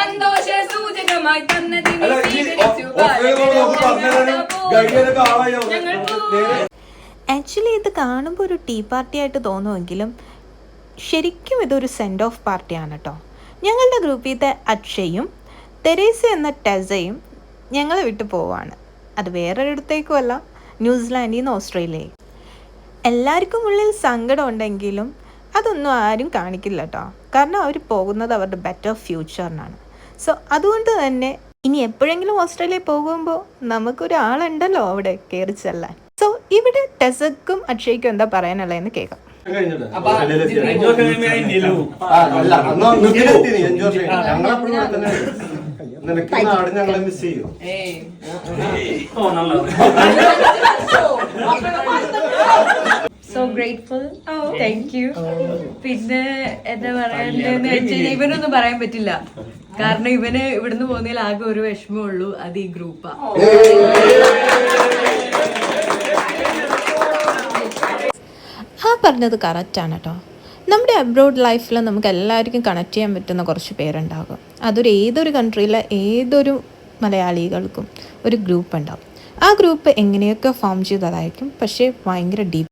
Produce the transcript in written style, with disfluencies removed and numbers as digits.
സന്തോഷ സൂചകമായി തന്നതിന് ആക്ച്വലി ഇത് കാണുമ്പോൾ ഒരു ടീ പാർട്ടി ആയിട്ട് തോന്നുമെങ്കിലും ശരിക്കും ഇതൊരു സെൻഡ് ഓഫ് പാർട്ടിയാണ് കേട്ടോ. ഞങ്ങളുടെ ഗ്രൂപ്പിലത്തെ അക്ഷയും തെരേസ എന്ന ടെസയും ഞങ്ങളെ വിട്ടു പോവാണ്. അത് വേറൊരിടത്തേക്കും അല്ല, ന്യൂസിലാൻഡിൽ നിന്ന് ഓസ്ട്രേലിയയിൽ. എല്ലാവർക്കും ഉള്ളിൽ സങ്കടം ഉണ്ടെങ്കിലും അതൊന്നും ആരും കാണിക്കില്ല കേട്ടോ. കാരണം അവർ പോകുന്നത് അവരുടെ ബെറ്റർ ഫ്യൂച്ചറിനാണ്. സോ അതുകൊണ്ട് തന്നെ ഇനി എപ്പോഴെങ്കിലും ഓസ്ട്രേലിയയിൽ പോകുമ്പോൾ നമുക്കൊരാളുണ്ടല്ലോ അവിടെ കയറി ചെല്ലാൻ. സോ ഇവിടെ ടെസക്കും അക്ഷയ്ക്കും എന്താ പറയാനുള്ളതെന്ന് കേൾക്കാം. So grateful, thank you. പിന്നെ എന്താ പറയണ്ടെന്ന് വെച്ചാൽ ഇവനൊന്നും പറയാൻ പറ്റില്ല. കാരണം ഇവന് ഇവിടുന്ന് പോകുന്നതിൽ ആകെ ഒരു വിഷമമുള്ളൂ, അത് ഈ ഗ്രൂപ്പാ. ആ പറഞ്ഞത് കറക്റ്റാണ് കേട്ടോ. നമ്മുടെ അബ്രോഡ് ലൈഫിൽ നമുക്ക് എല്ലാവർക്കും കണക്ട് ചെയ്യാൻ പറ്റുന്ന കുറച്ച് പേരുണ്ടാകും. ഏതൊരു കൺട്രിയിലെ ഏതൊരു മലയാളികൾക്കും ഒരു ഗ്രൂപ്പ് ഉണ്ടാകും. ആ ഗ്രൂപ്പ് എങ്ങനെയൊക്കെ ഫോം ചെയ്തതായിരിക്കും, പക്ഷേ ഭയങ്കര ഡീപ്പ്